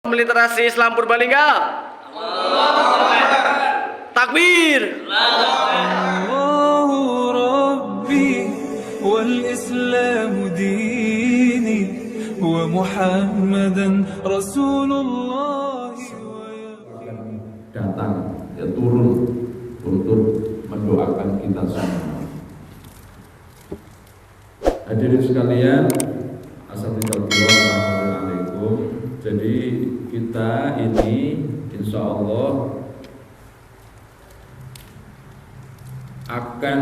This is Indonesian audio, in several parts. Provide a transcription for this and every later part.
Literasi Islam Purbalingga. Takbir. Allahu Rabbi wal Islam dini wa Muhammadan Rasulullah. Datang ya turun untuk mendoakan kita semua. Hadirin sekalian, assalamualaikum. Jadi kita ini insya Allah akan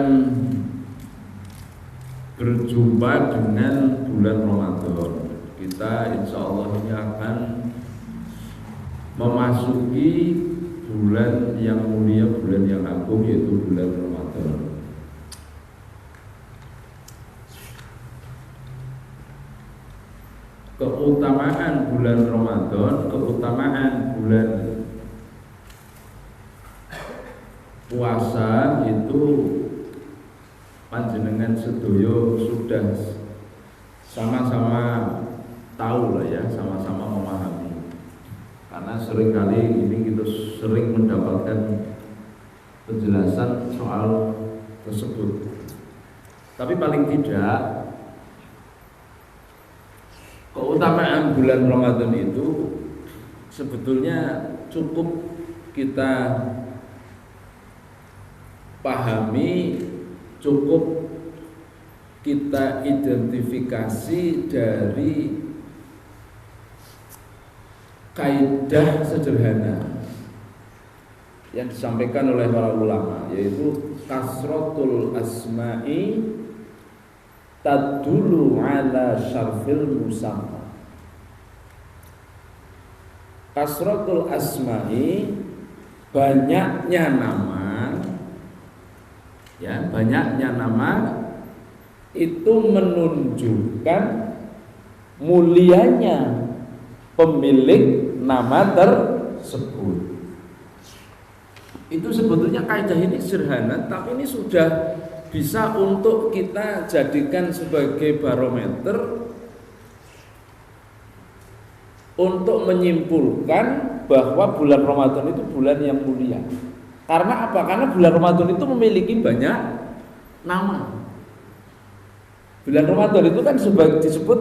berjumpa dengan bulan Ramadan. Kita insya Allah ini akan memasuki bulan yang mulia, bulan yang agung, yaitu bulan Ramadan. Keutamaan bulan Ramadan, keutamaan bulan puasa itu panjenengan sedoyo sudah sama-sama tahu lah ya, sama-sama memahami. Karena seringkali ini kita sering mendapatkan penjelasan soal tersebut. Tapi paling tidak keutamaan bulan Ramadan itu sebetulnya cukup kita pahami, cukup kita identifikasi dari kaidah sederhana yang disampaikan oleh para ulama, yaitu kasratul asma'i tadulu ala syarfil musamma. Kasratul asma'i, banyaknya nama, ya, banyaknya nama itu menunjukkan mulianya pemilik nama tersebut. Itu sebetulnya kaidah ini sederhana, tapi ini sudah bisa untuk kita jadikan sebagai barometer untuk menyimpulkan bahwa bulan Ramadan itu bulan yang mulia. Karena apa? Karena bulan Ramadan itu memiliki banyak nama. Bulan Ramadan itu kan disebut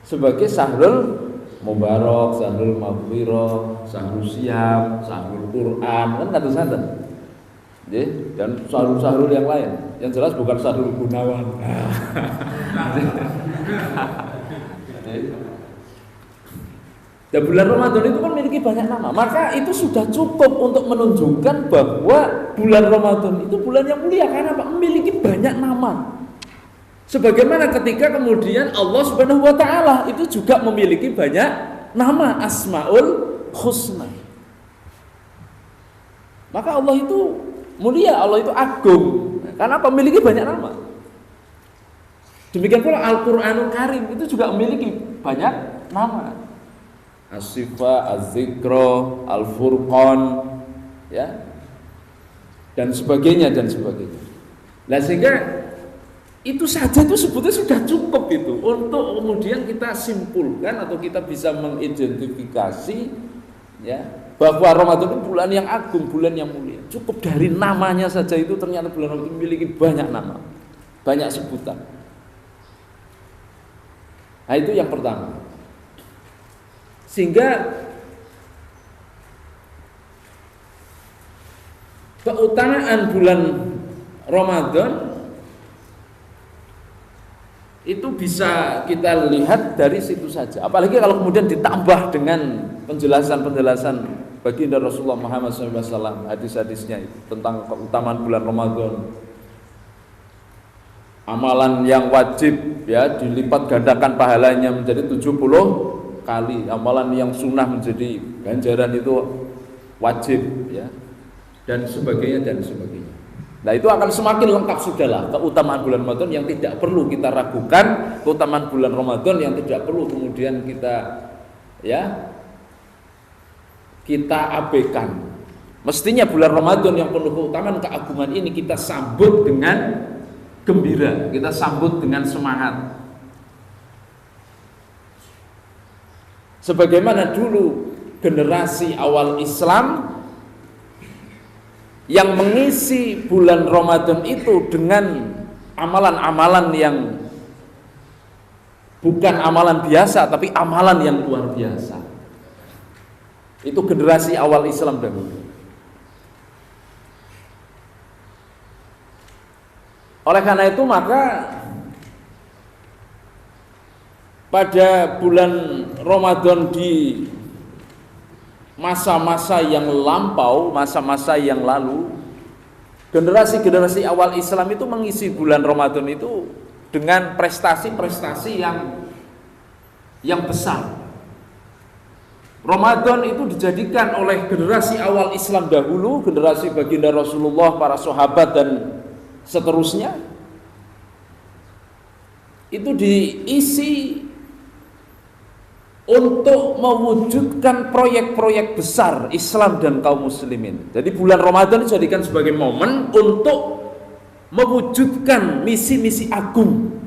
sebagai Syahrul Mubarak, Syahrul Maghfirah, Syahrul Syam, Syahrul Quran, kan kata-kata. Dan syahrul-syahrul yang lain. Yang jelas bukan Syahrul Gunawan. Dan bulan Ramadan itu kan memiliki banyak nama. Maka itu sudah cukup untuk menunjukkan bahwa bulan Ramadan itu bulan yang mulia. Karena apa? Memiliki banyak nama. Sebagaimana ketika kemudian Allah Subhanahu wa Ta'ala itu juga memiliki banyak nama, Asmaul Husna. Maka Allah itu mulia, Allah itu agung. Karena apa? Memiliki banyak nama. Demikian pula Al-Qur'anul Karim itu juga memiliki banyak nama. As-Sifa, Az-Zikra, Al-Furqan, ya, dan sebagainya dan sebagainya. Nah, sehingga itu saja itu sebetulnya sudah cukup itu untuk kemudian kita simpulkan atau kita bisa mengidentifikasi, ya, bahwa Ramadan itu bulan yang agung, bulan yang mulia. Cukup dari namanya saja itu ternyata bulan Ramadan memiliki banyak nama, banyak sebutan. Nah, itu yang pertama. Sehingga keutamaan bulan Ramadan itu bisa kita lihat dari situ saja. Apalagi kalau kemudian ditambah dengan penjelasan-penjelasan baginda Rasulullah Muhammad SAW, hadis-hadisnya itu tentang keutamaan bulan Ramadan. Amalan yang wajib, ya, dilipat gandakan pahalanya menjadi 70 kali. Amalan yang sunnah menjadi ganjaran itu wajib, ya, dan sebagainya dan sebagainya. Nah, itu akan semakin lengkap sudahlah keutamaan bulan Ramadan yang tidak perlu kita ragukan, keutamaan bulan Ramadan yang tidak perlu kemudian kita, ya, kita abaikan. Mestinya bulan Ramadan yang penuh keutamaan, keagungan ini kita sambut dengan gembira, kita sambut dengan semangat. sebagaimana dulu generasi awal Islam yang mengisi bulan Ramadan itu dengan amalan-amalan yang bukan amalan biasa, tapi amalan yang luar biasa. Itu generasi awal Islam dahulu. Oleh karena itu maka pada bulan Ramadan di masa-masa yang lampau, masa-masa yang lalu, generasi-generasi awal Islam itu mengisi bulan Ramadan itu dengan prestasi-prestasi yang besar. Ramadan itu dijadikan oleh generasi awal Islam dahulu, generasi baginda Rasulullah, para sahabat dan seterusnya, itu diisi untuk mewujudkan proyek-proyek besar Islam dan kaum muslimin. Jadi bulan Ramadan dijadikan sebagai momen untuk mewujudkan misi-misi agung,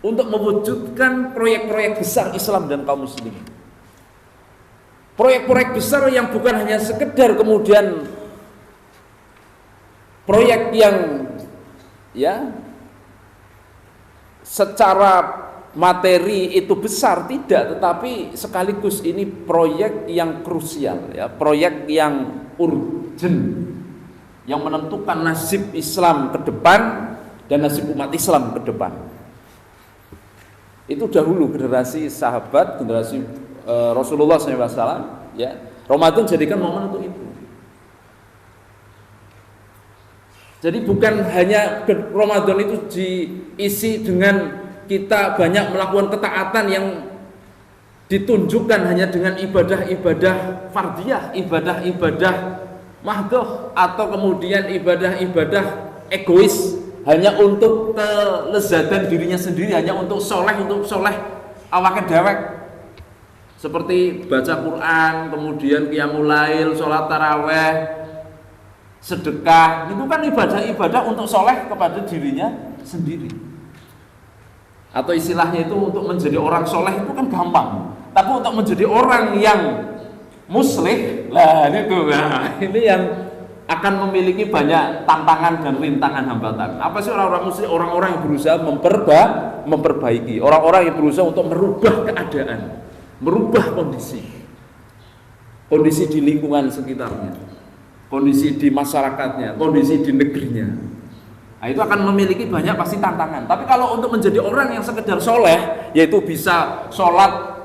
untuk mewujudkan proyek-proyek besar Islam dan kaum muslimin. Proyek-proyek besar yang bukan hanya sekedar kemudian proyek yang secara materi itu besar, tidak, tetapi sekaligus ini proyek yang krusial, proyek yang urgent, yang menentukan nasib Islam ke depan dan nasib umat Islam ke depan. Itu dahulu generasi sahabat, generasi Rasulullah SAW, Ramadan jadikan momen untuk itu. Jadi bukan hanya Ramadan itu diisi dengan kita banyak melakukan ketaatan yang ditunjukkan hanya dengan ibadah-ibadah fardiyah, ibadah-ibadah mahdoh, atau kemudian ibadah-ibadah egois hanya untuk kelezatan dirinya sendiri, hanya untuk soleh awake dewek, seperti baca Quran, kemudian qiyamul lail, sholat taraweh, sedekah. Itu kan ibadah-ibadah untuk soleh kepada dirinya sendiri. Atau istilahnya itu untuk menjadi orang soleh itu kan gampang, tapi untuk menjadi orang yang muslih, ini yang akan memiliki banyak tantangan dan rintangan, hambatan. Apa sih orang-orang muslih? Orang-orang yang berusaha memperbaiki, orang-orang yang berusaha untuk merubah keadaan, merubah kondisi di lingkungan sekitarnya, kondisi di masyarakatnya, kondisi di negerinya. Nah, itu akan memiliki banyak pasti tantangan. Tapi kalau untuk menjadi orang yang sekedar soleh, yaitu bisa sholat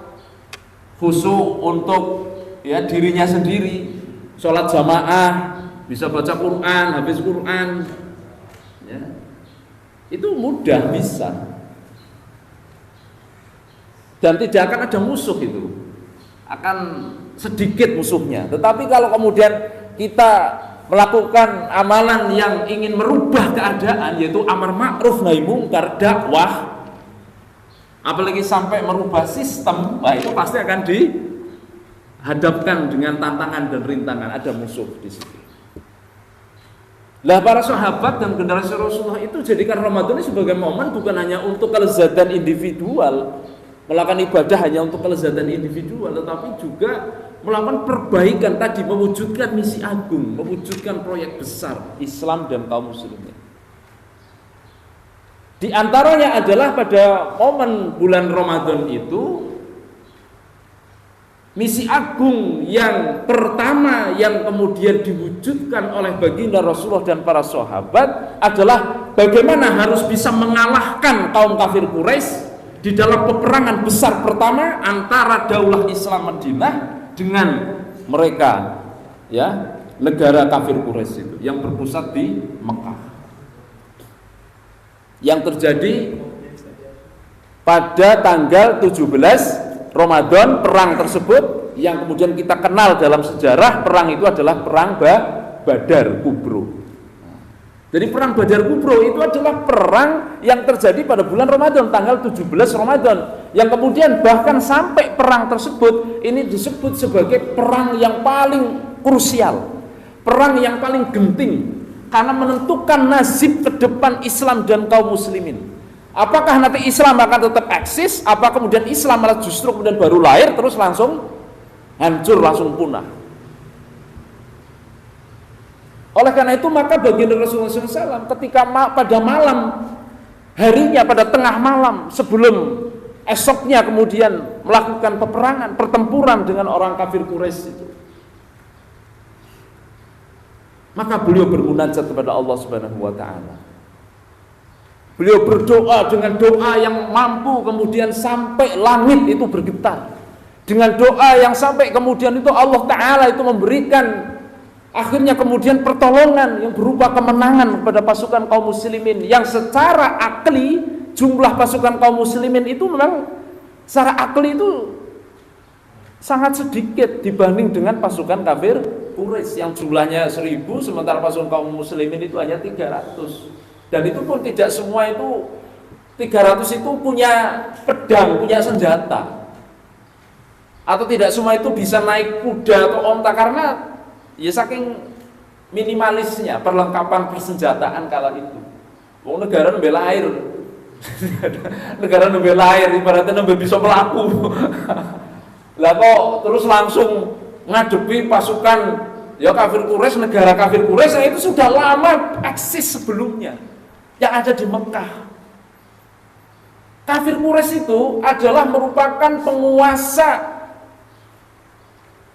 khusyuk untuk dirinya sendiri, sholat jamaah, bisa baca Quran, habis Quran, itu mudah bisa. Dan tidak akan ada musuh, itu akan sedikit musuhnya. Tetapi kalau kemudian kita melakukan amalan yang ingin merubah keadaan, yaitu amar ma'ruf nahi mungkar, dakwah, apalagi sampai merubah sistem, itu pasti akan dihadapkan dengan tantangan dan rintangan, ada musuh di situ. Lah para sahabat dan generasi Rasulullah itu jadikan Ramadan ini sebagai momen bukan hanya untuk kelezatan individual, melakukan ibadah hanya untuk kelezatan individual, tetapi juga melakukan perbaikan tadi, mewujudkan misi agung, mewujudkan proyek besar Islam dan kaum muslimin. Di antaranya adalah pada momen bulan Ramadan itu, misi agung yang pertama yang kemudian diwujudkan oleh baginda Rasulullah dan para sahabat adalah bagaimana harus bisa mengalahkan kaum kafir Quraisy di dalam peperangan besar pertama antara daulah Islam Madinah dengan mereka, negara kafir Quraisy itu yang berpusat di Mekah, yang terjadi pada tanggal 17 Ramadan. Perang tersebut yang kemudian kita kenal dalam sejarah, perang itu adalah perang Badar Kubro. Jadi perang Badar Kubro itu adalah perang yang terjadi pada bulan Ramadan, tanggal 17 Ramadan, yang kemudian bahkan sampai perang tersebut ini disebut sebagai perang yang paling krusial, perang yang paling genting, karena menentukan nasib ke depan Islam dan kaum muslimin. Apakah nanti Islam akan tetap eksis? Apa kemudian Islam malah justru kemudian baru lahir terus langsung hancur, langsung punah? Oleh karena itu maka baginda Rasulullah SAW ketika pada malam harinya, pada tengah malam sebelum esoknya kemudian melakukan peperangan, pertempuran dengan orang kafir Quraisy itu, maka beliau bermunajat kepada Allah Subhanahu wa taala. Beliau berdoa dengan doa yang mampu kemudian sampai langit itu bergetar. Dengan doa yang sampai kemudian itu Allah Ta'ala itu memberikan akhirnya kemudian pertolongan yang berupa kemenangan kepada pasukan kaum muslimin, yang secara akli jumlah pasukan kaum muslimin itu memang secara akli itu sangat sedikit dibanding dengan pasukan kafir Quraisy yang jumlahnya 1000, sementara pasukan kaum muslimin itu hanya 300. Dan itu pun tidak semua itu 300 itu punya pedang, punya senjata. Atau tidak semua itu bisa naik kuda atau onta, karena ya saking minimalisnya perlengkapan persenjataan kala itu. Wong negara nembel air. Negara nembel air ibaratnya nembel bisa melaku. Lah kok terus langsung ngadepi pasukan ya kafir Quraisy, negara kafir Quraisy itu sudah lama eksis sebelumnya yang ada di Mekah. Kafir Quraisy itu adalah merupakan penguasa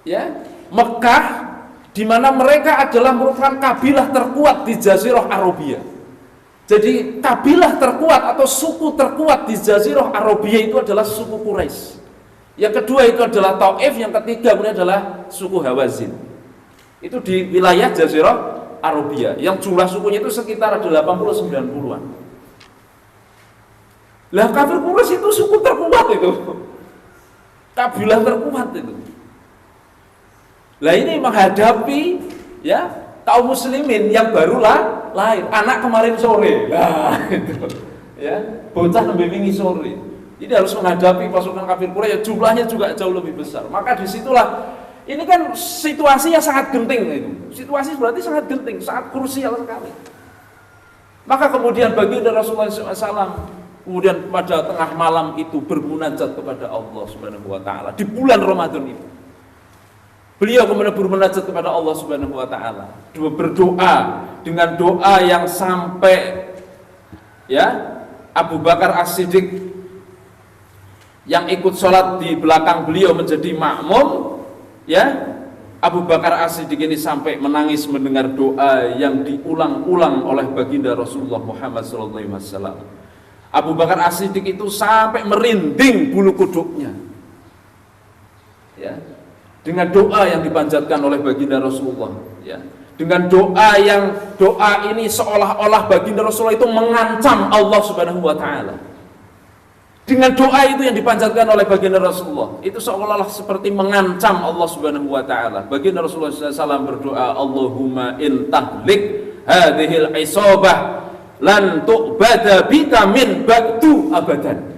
ya Mekah, di mana mereka adalah merupakan kabilah terkuat di Jazirah Arabia. Jadi kabilah terkuat atau suku terkuat di Jazirah Arabia itu adalah suku Quraisy. Yang kedua itu adalah Taif, yang ketiga kemudian adalah suku Hawazin. Itu di wilayah Jazirah Arabia, yang jumlah sukunya itu sekitar 80-90-an. Lah kafir Quraisy itu suku terkuat itu, kabilah terkuat itu. Lah ini menghadapi ya kaum muslimin yang barulah lahir, anak kemarin sore, lah itu ya bocah nembe wingi sore. Ini harus menghadapi pasukan kafir Quraisy, jumlahnya juga jauh lebih besar. Maka disitulah ini kan situasi yang sangat genting itu. Situasi berarti sangat genting, sangat krusial sekali. Maka kemudian baginda Rasulullah SAW kemudian pada tengah malam itu bermunajat kepada Allah Subhanahu wa taala di bulan Ramadan itu. Beliau kemudian bermunajat kepada Allah Subhanahu wa taala, berdoa dengan doa yang sampai ya Abu Bakar As-Siddiq yang ikut sholat di belakang beliau menjadi makmum. Ya, Abu Bakar As-Siddiq ini sampai menangis mendengar doa yang diulang-ulang oleh baginda Rasulullah Muhammad SAW. Abu Bakar As-Siddiq itu sampai merinding bulu kuduknya. Ya, dengan doa yang dipanjatkan oleh baginda Rasulullah. Ya, dengan doa ini seolah-olah baginda Rasulullah itu mengancam Allah Subhanahu Wa Taala. Dengan doa itu yang dipanjatkan oleh baginda Rasulullah itu seolah-olah seperti mengancam Allah Subhanahu wa taala. Baginda Rasulullah SAW berdoa, Allahumma in tahlik hadhil isabah lan tu'bada bika min ba'du abadan.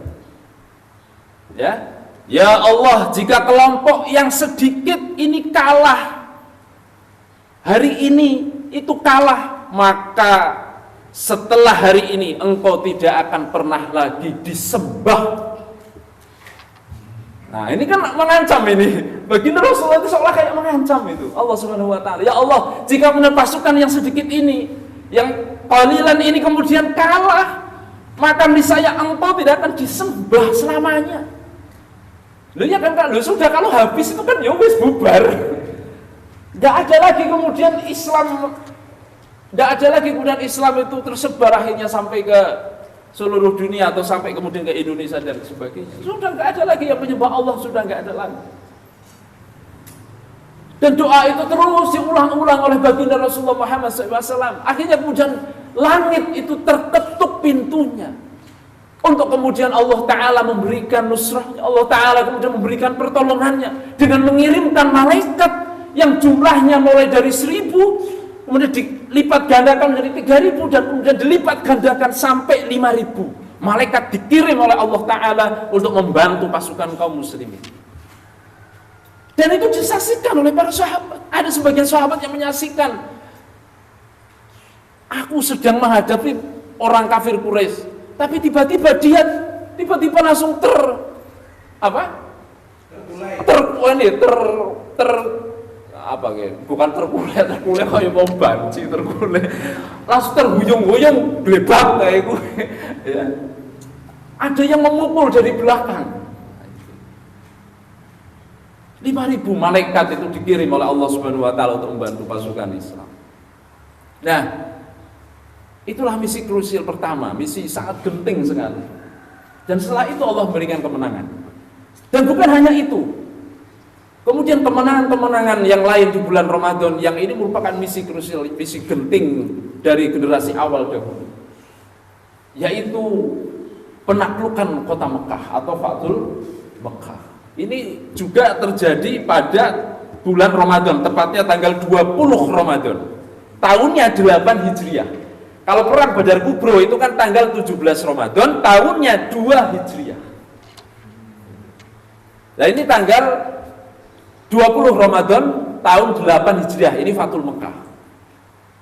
Ya Allah, jika kelompok yang sedikit ini kalah, hari ini itu kalah, maka setelah hari ini engkau tidak akan pernah lagi disembah. Nah ini kan mengancam ini. Baginda Rasulullah itu seolah kayak mengancam itu Allah Subhanahu wa taala. Ya Allah, jika benar pasukan yang sedikit ini, yang qalilan ini kemudian kalah, maka niscaya engkau tidak akan disembah selamanya. Loh ya kan, loh sudah kalau habis itu kan ya wis bubar. Enggak ada lagi kemudian Islam. Tidak ada lagi kemudian Islam itu tersebar akhirnya sampai ke seluruh dunia atau sampai kemudian ke Indonesia dan sebagainya. Sudah nggak ada lagi yang menyembah Allah, sudah nggak ada lagi. Dan doa itu terus diulang-ulang oleh baginda Rasulullah Muhammad SAW. Akhirnya kemudian langit itu terketuk pintunya untuk kemudian Allah Ta'ala memberikan nusrahnya, Allah Ta'ala kemudian memberikan pertolongannya dengan mengirimkan malaikat yang jumlahnya mulai dari 1000 kemudian dilipat gandakan menjadi 3000 dan kemudian dilipat gandakan sampai 5000. Malaikat dikirim oleh Allah Ta'ala untuk membantu pasukan kaum muslimin. Dan itu disaksikan oleh para sahabat. Ada sebagian sahabat yang menyaksikan, aku sedang menghadapi orang kafir Quraisy, Tapi tiba-tiba dia langsung bukan terkulai kayak mau banci terkulai, langsung terhuyung-huyung glebak kayak gue. Ya. Ada yang memukul dari belakang. 5.000 malaikat itu dikirim oleh Allah Subhanahu wa taala untuk membantu pasukan Islam. Nah, itulah misi krusial pertama, misi sangat genting sekali. Dan setelah itu Allah memberikan kemenangan. Dan bukan hanya itu. Kemudian kemenangan-kemenangan yang lain di bulan Ramadan yang ini merupakan misi krusial, misi genting dari generasi awal dahulu. Yaitu penaklukan kota Mekah atau Fathul Mekah. Ini juga terjadi pada bulan Ramadan, tepatnya tanggal 20 Ramadan. Tahunnya 8 Hijriah. Kalau perang Badar Kubro itu kan tanggal 17 Ramadan, tahunnya 2 Hijriah. Nah ini tanggal 20 Ramadan tahun 8 Hijriah, ini Fathul Mekah.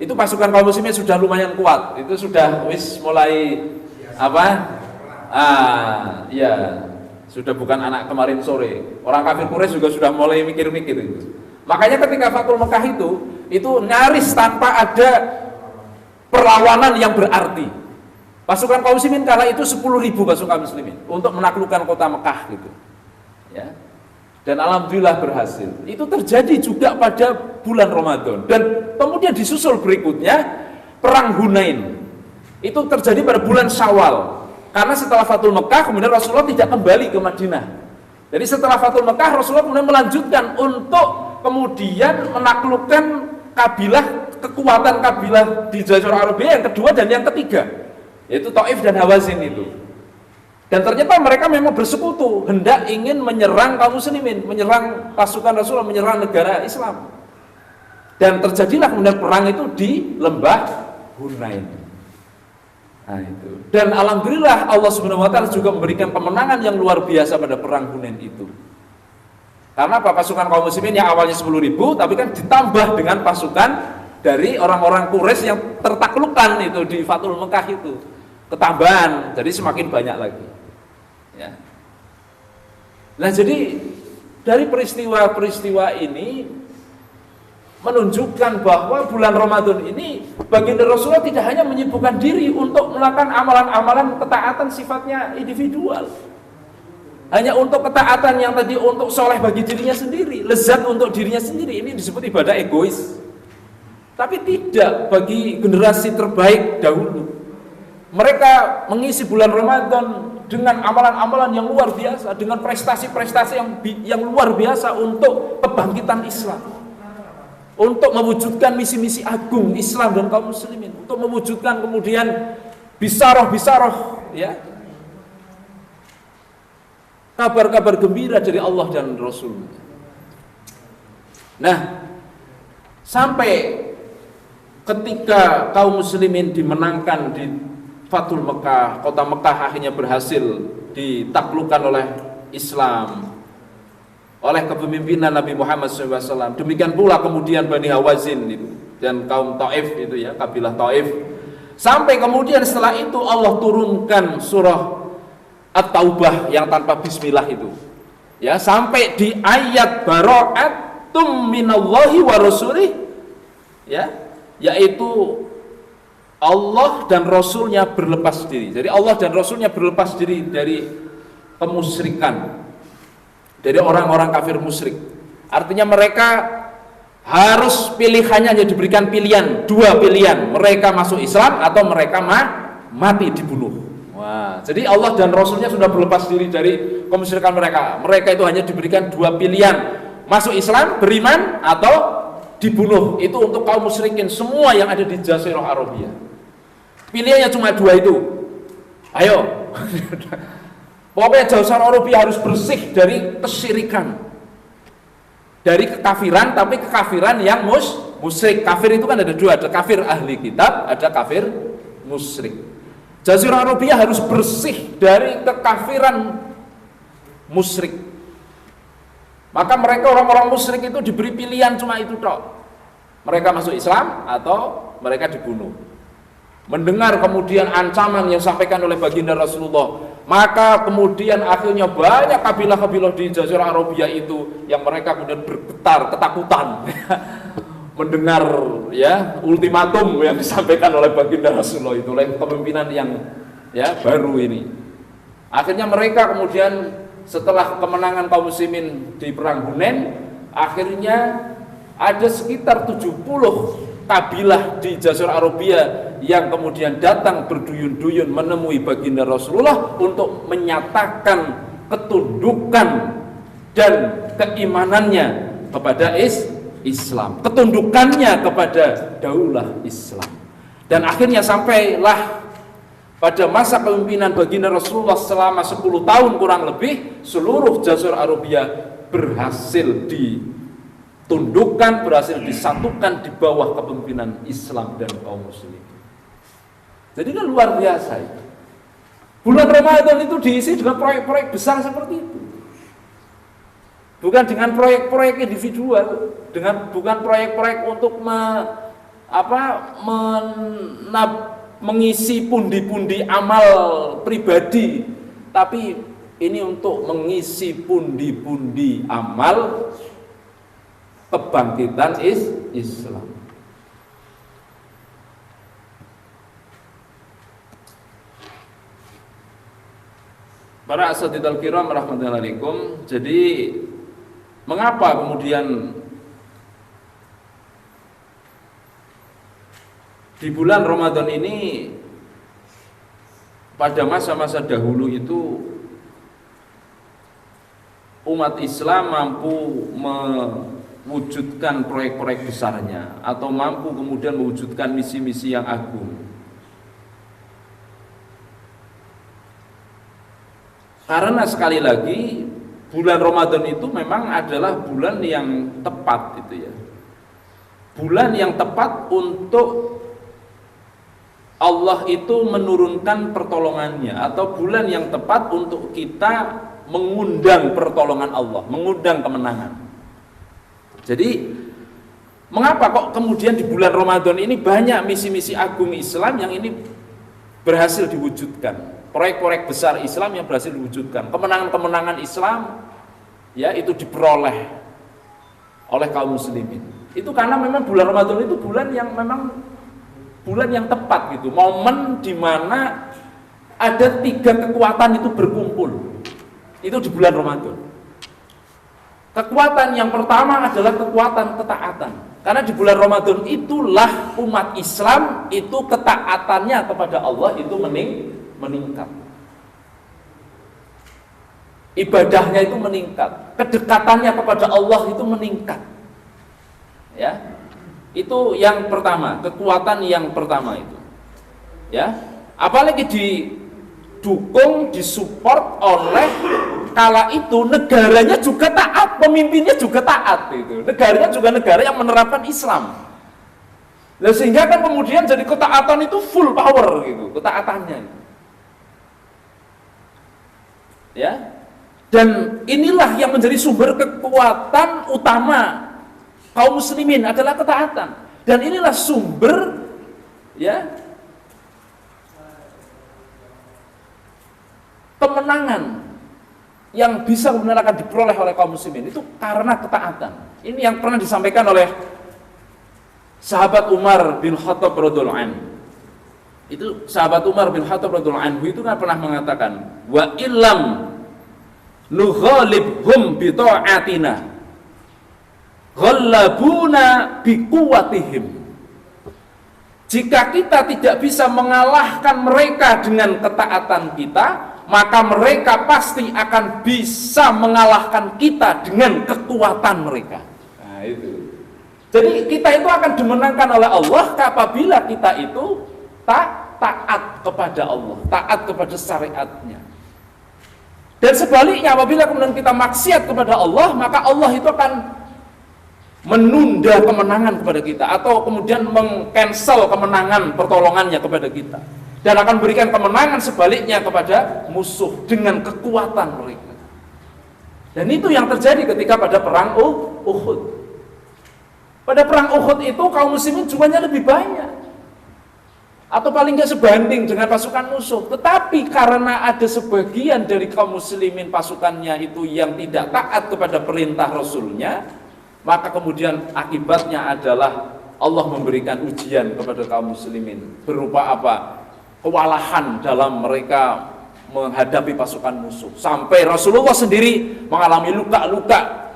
Itu pasukan kaum muslimin sudah lumayan kuat. Itu sudah mulai sudah bukan anak kemarin sore. Orang kafir Quraisy juga sudah mulai mikir-mikir itu. Makanya ketika Fathul Mekah itu nyaris tanpa ada perlawanan yang berarti. Pasukan kaum muslimin kala itu 10.000 pasukan muslimin untuk menaklukkan kota Mekah gitu. Ya. Dan alhamdulillah berhasil. Itu terjadi juga pada bulan Ramadan. Dan kemudian disusul berikutnya perang Hunain. Itu terjadi pada bulan Syawal. Karena setelah Fathul Mekah kemudian Rasulullah tidak kembali ke Madinah. Jadi setelah Fathul Mekah Rasulullah kemudian melanjutkan untuk kemudian menaklukkan kekuatan kabilah di Jazirah Arabia yang kedua dan yang ketiga, yaitu Taif dan Hawazin itu. Dan ternyata mereka memang bersekutu, hendak ingin menyerang kaum muslimin, menyerang pasukan Rasulullah, menyerang negara Islam. Dan terjadilah kemudian perang itu di lembah Hunain. Nah, itu. Dan alhamdulillah Allah Subhanahu wa taala juga memberikan kemenangan yang luar biasa pada perang Hunain itu. Karena pasukan kaum muslimin yang awalnya 10.000 tapi kan ditambah dengan pasukan dari orang-orang Quraisy yang tertaklukkan itu di Fathul Mekah itu. Ketambahan, jadi semakin banyak lagi. Ya. Nah, jadi dari peristiwa-peristiwa ini menunjukkan bahwa bulan Ramadan ini baginda Rasulullah tidak hanya menyibukkan diri untuk melakukan amalan-amalan ketaatan sifatnya individual, hanya untuk ketaatan yang tadi untuk soleh bagi dirinya sendiri, lezat untuk dirinya sendiri, ini disebut ibadah egois. Tapi tidak bagi generasi terbaik dahulu. Mereka mengisi bulan Ramadan dengan amalan-amalan yang luar biasa, dengan prestasi-prestasi yang luar biasa untuk kebangkitan Islam, untuk mewujudkan misi-misi agung Islam dan kaum muslimin, untuk mewujudkan kemudian bisaroh-bisaroh, ya, kabar-kabar gembira dari Allah dan Rasul. Nah, sampai ketika kaum muslimin dimenangkan di Fathul Mekah, kota Mekah akhirnya berhasil ditaklukkan oleh Islam, oleh kepemimpinan Nabi Muhammad SAW. Demikian pula kemudian Bani Hawazin itu dan kaum Taif itu, ya, kabilah Taif. Sampai kemudian setelah itu Allah turunkan surah At-Taubah yang tanpa bismillah itu, ya, sampai di ayat bara'atum minallahi wa rasulih, ya, yaitu Allah dan Rasulnya berlepas diri. Jadi Allah dan Rasulnya berlepas diri dari kemusyrikan, dari orang-orang kafir musyrik. Artinya mereka harus pilihannya, hanya diberikan pilihan, 2 pilihan, mereka masuk Islam atau mereka mati dibunuh. Wah, jadi Allah dan Rasulnya sudah berlepas diri dari kemusyrikan mereka. Mereka itu hanya diberikan 2 pilihan, masuk Islam, beriman, atau dibunuh. Itu untuk kaum musyrikin semua yang ada di Jazirah Arabia. Pilihannya cuma 2 itu. Ayo. Pokoknya Jazirah Arabia harus bersih dari kesyirikan, dari kekafiran, tapi kekafiran yang musyrik. Kafir itu kan ada 2, ada kafir ahli kitab, ada kafir musyrik. Jazirah Arabia harus bersih dari kekafiran musyrik. Maka mereka orang-orang musyrik itu diberi pilihan cuma itu tok. Mereka masuk Islam atau mereka dibunuh. mendengar kemudian ancaman yang disampaikan oleh baginda Rasulullah, maka kemudian akhirnya banyak kabilah-kabilah di Jazirah Arabia itu yang mereka kemudian bergetar ketakutan mendengar ya ultimatum yang disampaikan oleh baginda Rasulullah itu oleh kepemimpinan yang ya baru ini. Akhirnya mereka kemudian setelah kemenangan kaum muslimin di perang Hunain, akhirnya ada sekitar 70 kabilah di Jazirah Arabia yang kemudian datang berduyun-duyun menemui baginda Rasulullah untuk menyatakan ketundukan dan keimanannya kepada Islam, ketundukannya kepada daulah Islam. Dan akhirnya sampailah pada masa kepemimpinan baginda Rasulullah selama 10 tahun kurang lebih, seluruh Jazirah Arabia berhasil ditundukkan, berhasil disatukan di bawah kepemimpinan Islam dan kaum muslimin. Jadi kan luar biasa itu. Bulan Ramadan itu diisi dengan proyek-proyek besar seperti itu. Bukan dengan proyek-proyek individual, bukan proyek-proyek untuk mengisi pundi-pundi amal pribadi, tapi ini untuk mengisi pundi-pundi amal kebangkitan Islam. Para asatidz kiram rahmatullahi alaikum. Jadi mengapa kemudian di bulan Ramadan ini pada masa-masa dahulu itu umat Islam mampu mewujudkan proyek-proyek besarnya atau mampu kemudian mewujudkan misi-misi yang agung? Karena sekali lagi bulan Ramadan itu memang adalah bulan yang tepat itu ya. Bulan yang tepat untuk Allah itu menurunkan pertolongannya, atau bulan yang tepat untuk kita mengundang pertolongan Allah, mengundang kemenangan. Jadi mengapa kok kemudian di bulan Ramadan ini banyak misi-misi agung Islam yang ini berhasil diwujudkan? Proyek-proyek besar Islam yang berhasil diwujudkan, kemenangan-kemenangan Islam ya itu diperoleh oleh kaum muslimin. Itu karena memang bulan Ramadan itu bulan yang memang bulan yang tepat gitu, momen di mana ada 3 kekuatan itu berkumpul. Itu di bulan Ramadan. Kekuatan yang pertama adalah kekuatan ketaatan. Karena di bulan Ramadan itulah umat Islam itu ketaatannya kepada Allah itu meningkat. Ibadahnya itu meningkat, kedekatannya kepada Allah itu meningkat. Ya. Itu yang pertama, kekuatan yang pertama itu. Ya. Apalagi didukung, disupport oleh kala itu negaranya juga taat, pemimpinnya juga taat itu. Negaranya juga negara yang menerapkan Islam. Nah, sehingga kan kemudian jadi ketaatan itu full power gitu, ketaatannya. Ya, dan inilah yang menjadi sumber kekuatan utama kaum muslimin adalah ketaatan, dan inilah sumber ya kemenangan yang bisa benar akan diperoleh oleh kaum muslimin itu karena ketaatan. Ini yang pernah disampaikan oleh sahabat Umar bin Khattab radhiyallahu anhu. Itu sahabat Umar bin Khattab radhiyallahu anhu itu kan pernah mengatakan, wa illam nughalibhum bi ta'atina ghallabuna bi quwwatihim. Jika kita tidak bisa mengalahkan mereka dengan ketaatan kita, maka mereka pasti akan bisa mengalahkan kita dengan kekuatan mereka. Nah, itu. Jadi kita itu akan dimenangkan oleh Allah apabila kita itu taat kepada Allah, taat kepada syariatnya. Dan sebaliknya apabila kemudian kita maksiat kepada Allah, maka Allah itu akan menunda kemenangan kepada kita, atau kemudian meng-cancel kemenangan pertolongannya kepada kita, dan akan berikan kemenangan sebaliknya kepada musuh dengan kekuatan mereka. Dan itu yang terjadi ketika pada perang Uhud. Pada perang Uhud itu kaum muslimin jumlahnya lebih banyak. atau paling nggak sebanding dengan pasukan musuh. Tetapi karena ada sebagian dari kaum muslimin pasukannya itu yang tidak taat kepada perintah Rasulnya, maka kemudian akibatnya adalah Allah memberikan ujian kepada kaum muslimin berupa apa? Kewalahan dalam mereka menghadapi pasukan musuh. Sampai Rasulullah sendiri mengalami luka-luka,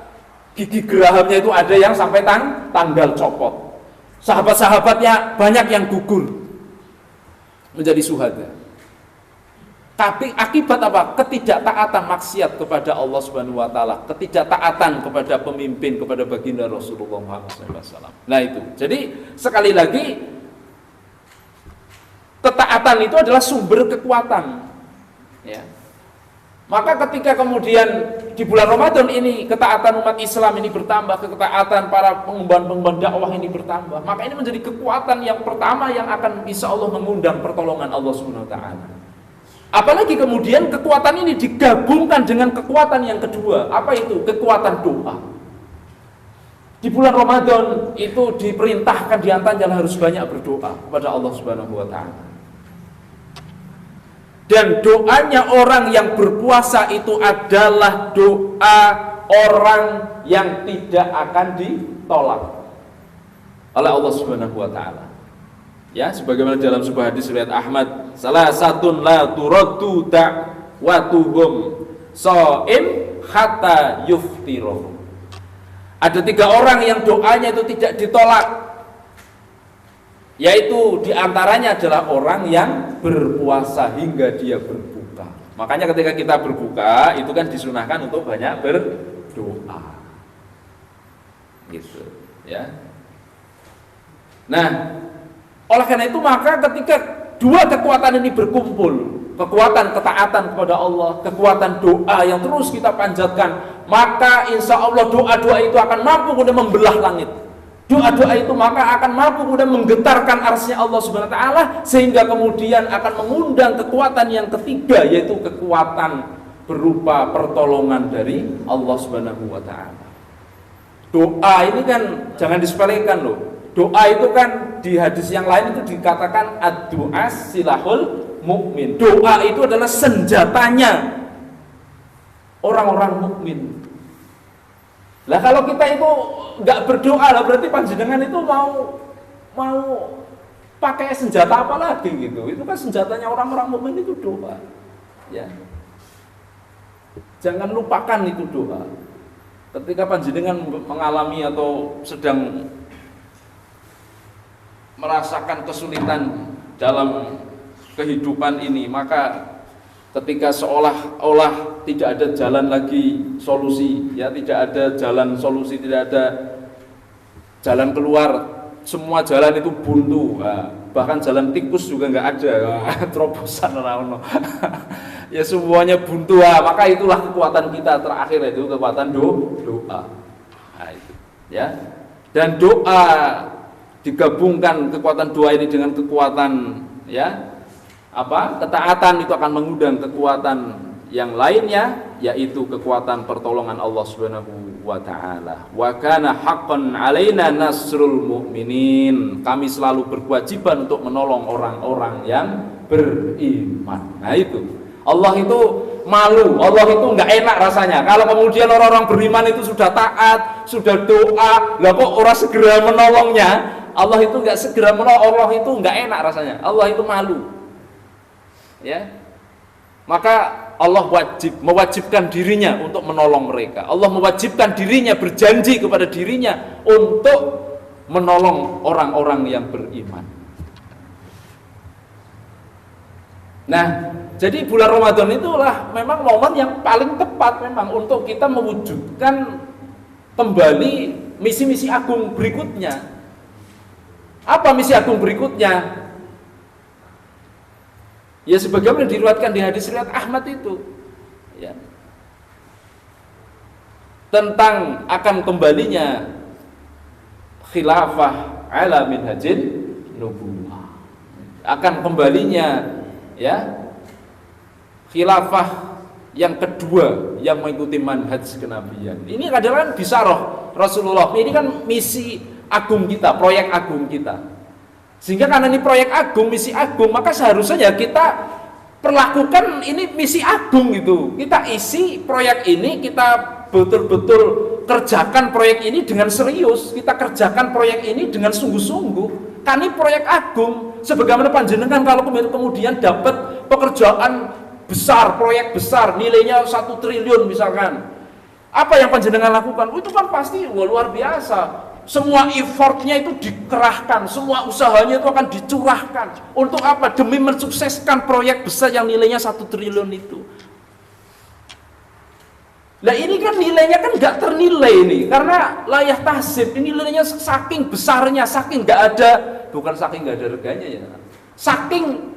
gigi gerahamnya itu ada yang sampai tanggal copot. Sahabat-sahabatnya banyak yang gugur menjadi syuhada. Tapi akibat apa? Ketidaktaatan maksiat kepada Allah Subhanahu wa taala, ketidaktaatan kepada pemimpin, kepada baginda Rasulullah Muhammad SAW. Nah itu. Jadi sekali lagi ketaatan itu adalah sumber kekuatan. Ya. Maka ketika kemudian di bulan Ramadan ini ketaatan umat Islam ini bertambah, ketaatan para pengemban dakwah ini bertambah, maka ini menjadi kekuatan yang pertama yang akan insya Allah mengundang pertolongan Allah Subhanahu wa taala. Apalagi kemudian kekuatan ini digabungkan dengan kekuatan yang kedua. Apa itu? Kekuatan doa. Di bulan Ramadan itu diperintahkan diantaranya harus banyak berdoa kepada Allah Subhanahu wa taala. Dan doanya orang yang berpuasa itu adalah doa orang yang tidak akan ditolak oleh Allah Subhanahu wa taala. Ya, sebagaimana dalam sebuah hadis riwayat Ahmad, salah satun la turaddu da'watuhum shaim hatta yuftiru. Ada 3 orang yang doanya itu tidak ditolak, yaitu diantaranya adalah orang yang berpuasa hingga dia berbuka. Makanya ketika kita berbuka itu kan disunahkan untuk banyak berdoa, gitu ya. Nah, oleh karena itu maka ketika 2 kekuatan ini berkumpul, kekuatan ketaatan kepada Allah, kekuatan doa yang terus kita panjatkan, maka insya Allah doa-doa itu akan mampu untuk membelah langit. Doa-doa itu maka akan mampu kemudian menggetarkan arsy Allah Subhanahu wa taala, sehingga kemudian akan mengundang kekuatan yang ketiga, yaitu kekuatan berupa pertolongan dari Allah Subhanahu wa taala. Doa ini kan jangan disepelekan loh. Doa itu kan di hadis yang lain itu dikatakan ad-du'a silahul mukmin. Doa itu adalah senjatanya orang-orang mukmin. Lah kalau kita itu nggak berdoa lah berarti panjenengan itu mau pakai senjata apa lagi gitu. Itu kan senjatanya orang-orang mukmin itu doa. Ya. Jangan lupakan itu doa. Ketika panjenengan mengalami atau sedang merasakan kesulitan dalam kehidupan ini, maka ketika seolah-olah tidak ada jalan lagi solusi, ya tidak ada jalan solusi, tidak ada jalan keluar, semua jalan itu buntu, bahkan jalan tikus juga nggak ada, terobosan orang ya semuanya buntu, maka itulah kekuatan kita terakhir, itu kekuatan doa. Nah, itu, ya. Dan doa digabungkan, kekuatan doa ini dengan kekuatan ketaatan itu akan mengundang kekuatan yang lainnya, yaitu kekuatan pertolongan Allah Subhanahu wa taala. Wa kana haqqan 'alaina nasrul mu'minin. Kami selalu berkewajiban untuk menolong orang-orang yang beriman. Nah itu. Allah itu malu, Allah itu enggak enak rasanya kalau kemudian orang-orang beriman itu sudah taat, sudah doa, lah kok orang segera menolongnya. Allah itu enggak segera menolong, Allah itu enggak enak rasanya. Allah itu malu. Ya. Maka Allah mewajibkan dirinya untuk menolong mereka. Allah mewajibkan dirinya, berjanji kepada dirinya untuk menolong orang-orang yang beriman. Nah, jadi bulan Ramadan itulah memang momen yang paling tepat memang untuk kita mewujudkan kembali misi-misi agung berikutnya. Apa misi agung berikutnya? Ya sebagaimana diriwayatkan di hadis riwayat Ahmad itu, ya, tentang akan kembalinya khilafah ala minhajin nubuwah, akan kembalinya khilafah yang kedua yang mengikuti manhaj kenabian. Ini adalah bisyarah Rasulullah. Ini kan misi agung kita, proyek agung kita. Sehingga karena ini proyek agung, misi agung, maka seharusnya ya kita perlakukan ini misi agung gitu. Kita isi proyek ini, kita betul-betul kerjakan proyek ini dengan serius, kita kerjakan proyek ini dengan sungguh-sungguh. Kan ini proyek agung. Sebagaimana panjenengan kalau kemudian dapat pekerjaan besar, proyek besar, nilainya 1 triliun misalkan, apa yang panjenengan lakukan? Itu kan pasti luar biasa. Semua effortnya itu dikerahkan, semua usahanya itu akan dicurahkan. Untuk apa? Demi mensukseskan proyek besar yang nilainya 1 triliun itu. Nah ini kan nilainya kan nggak ternilai ini, karena layah tahsib ini nilainya saking besarnya, saking nggak ada, bukan saking nggak ada harganya ya, saking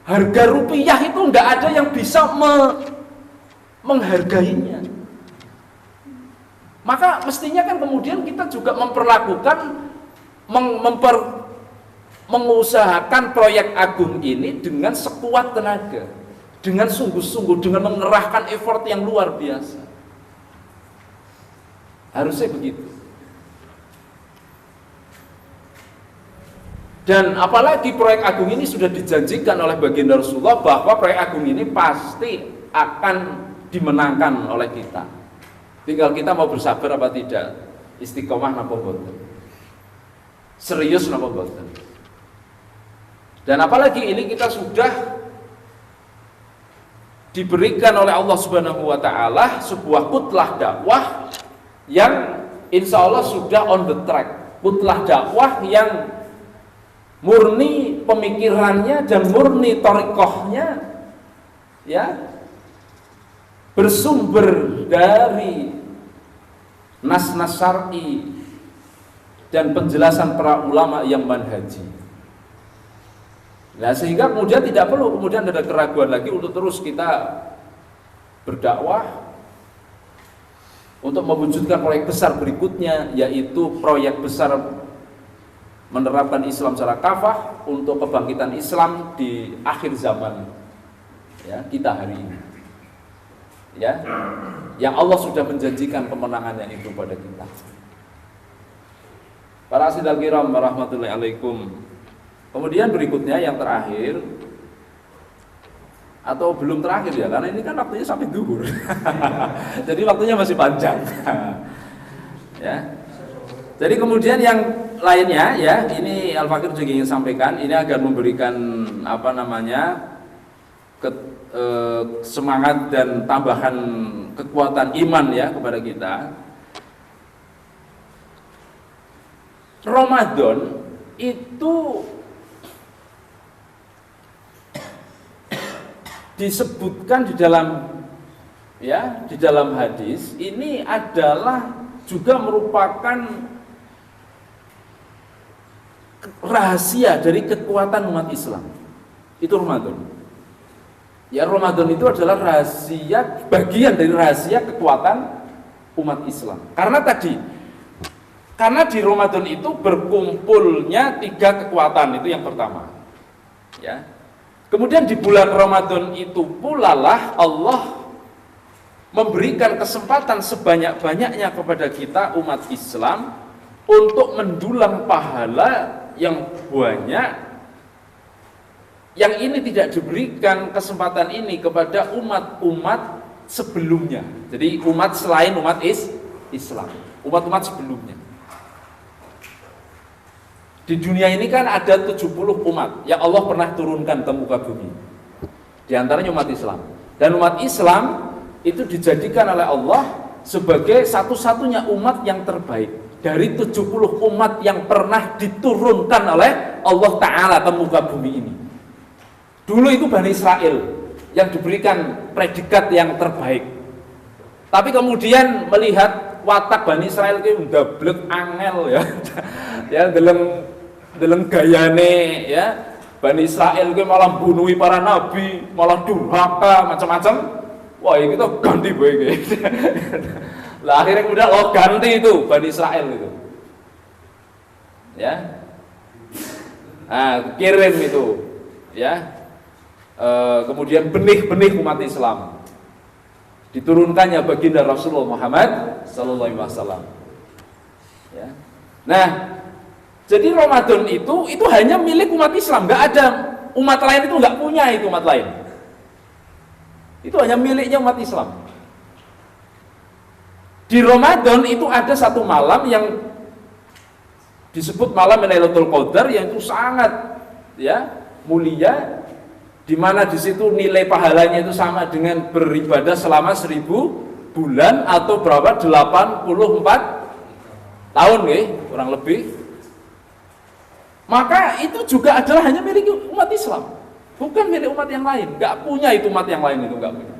harga rupiah itu nggak ada yang bisa menghargainya. Maka mestinya kan kemudian kita juga memperlakukan, mengusahakan proyek agung ini dengan sekuat tenaga, dengan sungguh-sungguh, dengan mengerahkan effort yang luar biasa. Harusnya begitu. Dan apalagi proyek agung ini sudah dijanjikan oleh baginda Rasulullah bahwa proyek agung ini pasti akan dimenangkan oleh kita. Tinggal kita mau bersabar apa tidak, istiqomah napa boten, serius napa boten. Dan apalagi ini kita sudah diberikan oleh Allah Subhanahu wa taala sebuah kutlah dakwah yang insya Allah sudah on the track. Kutlah dakwah yang murni pemikirannya dan murni thariqahnya ya, bersumber dari nas-nas syar'i dan penjelasan para ulama yang manhaji. Nah, sehingga kemudian tidak perlu kemudian ada keraguan lagi untuk terus kita berdakwah untuk mewujudkan proyek besar berikutnya, yaitu proyek besar menerapkan Islam secara kafah untuk kebangkitan Islam di akhir zaman ya, kita hari ini. Ya, yang Allah sudah menjanjikan kemenangannya itu pada kita. Para sidal kiram warahmatullahi alaikum. Kemudian berikutnya yang terakhir, atau belum terakhir ya, karena ini kan waktunya sampai duhur. Jadi waktunya masih panjang. Ya. Jadi kemudian yang lainnya ya, ini Al-Fakir juga ingin sampaikan, ini agar memberikan apa namanya semangat dan tambahan kekuatan iman ya kepada kita. Ramadan itu disebutkan di dalam hadis ini adalah juga merupakan rahasia dari kekuatan umat Islam. Itu Ramadan. Ya, Ramadan itu adalah rahasia, bagian dari rahasia kekuatan umat Islam. Karena di Ramadan itu berkumpulnya 3 kekuatan, itu yang pertama. Ya. Kemudian di bulan Ramadan itu pula lah Allah memberikan kesempatan sebanyak-banyaknya kepada kita umat Islam untuk mendulang pahala yang banyak. Yang ini tidak diberikan kesempatan ini kepada umat-umat sebelumnya. Jadi umat selain umat Islam, umat-umat sebelumnya. Di dunia ini kan ada 70 umat yang Allah pernah turunkan ke muka bumi. Di antaranya umat Islam. Dan umat Islam itu dijadikan oleh Allah sebagai satu-satunya umat yang terbaik dari 70 umat yang pernah diturunkan oleh Allah Ta'ala ke muka bumi ini. Dulu itu Bani Israel yang diberikan predikat yang terbaik. Tapi kemudian melihat watak Bani Israel itu ndablek angel ya. Ya deleng gayane ya. Bani Israel itu malah bunuhi para nabi, malah durhaka macam-macam. Wah, ini kita ganti bae. Lah akhirnya kemudian Allah ganti itu Bani Israel itu. Ya. Nah, kirim itu ya. Kemudian benih-benih umat Islam diturunkannya baginda Rasulullah Muhammad sallallahu alaihi wasallam. Ya. Nah, Jadi Ramadan itu hanya milik umat Islam, nggak ada umat lain, itu nggak punya itu umat lain. Itu hanya miliknya umat Islam. Di Ramadan itu ada satu malam yang disebut malam Lailatul Qadar, yang itu sangat mulia, di mana di situ nilai pahalanya itu sama dengan beribadah selama 1000 bulan atau berapa? 84 tahun kurang lebih. Maka itu juga adalah hanya milik umat Islam, bukan milik umat yang lain. Nggak punya itu umat yang lain, itu nggak punya.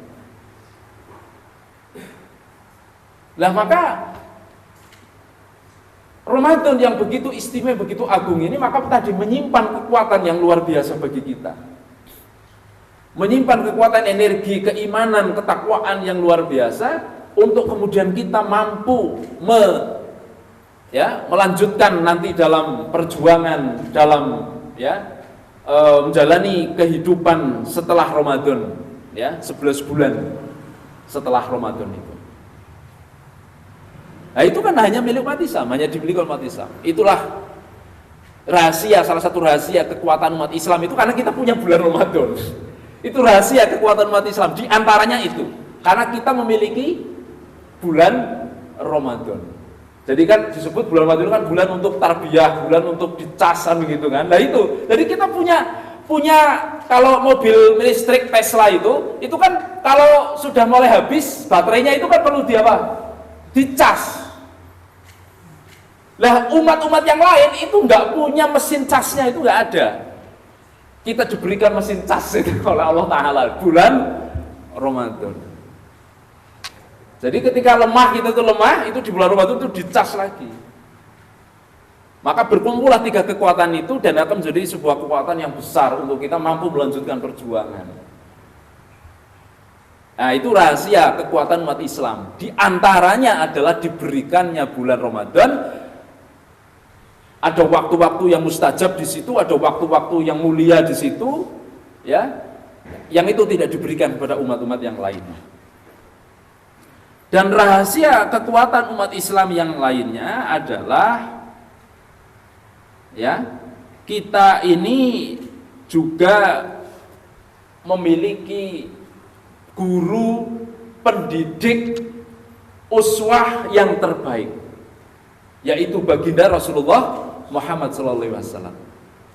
Lah maka Ramadan yang begitu istimewa, begitu agung ini, maka tadi menyimpan kekuatan yang luar biasa bagi kita. Menyimpan kekuatan energi, keimanan, ketakwaan yang luar biasa untuk kemudian kita mampu melanjutkan nanti dalam perjuangan, dalam menjalani kehidupan setelah Ramadan, 11 bulan setelah Ramadan itu. Nah itu kan hanya milik umat Islam, hanya dimiliki oleh umat Islam. Itulah rahasia, salah satu rahasia kekuatan umat Islam itu karena kita punya bulan Ramadan. Itu rahasia kekuatan umat Islam, di antaranya itu karena kita memiliki bulan Ramadan. Jadi kan disebut bulan Ramadan kan bulan untuk tarbiyah, bulan untuk dicasan begitu kan. Nah itu, jadi kita punya kalau mobil listrik Tesla itu kan kalau sudah mulai habis baterainya itu kan perlu dicas. Lah umat-umat yang lain itu nggak punya mesin casnya, itu nggak ada. Kita diberikan mesin cas itu oleh Allah Ta'ala bulan Ramadan. Jadi ketika kita lemah itu di bulan Ramadan itu dicas lagi. Maka berkumpullah 3 kekuatan itu dan akan menjadi sebuah kekuatan yang besar untuk kita mampu melanjutkan perjuangan. Nah itu rahasia kekuatan umat Islam. Di antaranya adalah diberikannya bulan Ramadan. Ada waktu-waktu yang mustajab di situ, ada waktu-waktu yang mulia di situ, yang itu tidak diberikan kepada umat-umat yang lainnya. Dan rahasia kekuatan umat Islam yang lainnya adalah kita ini juga memiliki guru pendidik uswah yang terbaik, yaitu baginda Rasulullah Muhammad SAW.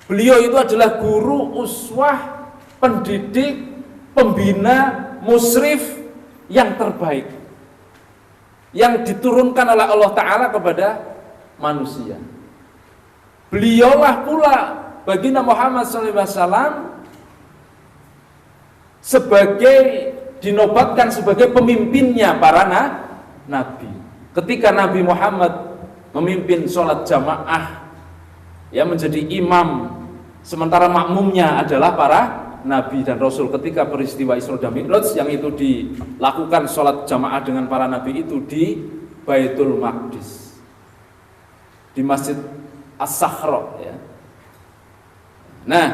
Beliau itu adalah guru uswah, pendidik, pembina, musrif yang terbaik, yang diturunkan oleh Allah Ta'ala kepada manusia. Beliaulah pula baginda Muhammad SAW dinobatkan sebagai pemimpinnya para nabi. Ketika Nabi Muhammad memimpin sholat jamaah, menjadi imam, sementara makmumnya adalah para nabi dan rasul. Ketika peristiwa Isra dan Mi'raj yang itu dilakukan sholat jamaah dengan para nabi itu di Baitul Maqdis, di Masjid As-Sakhra. Nah,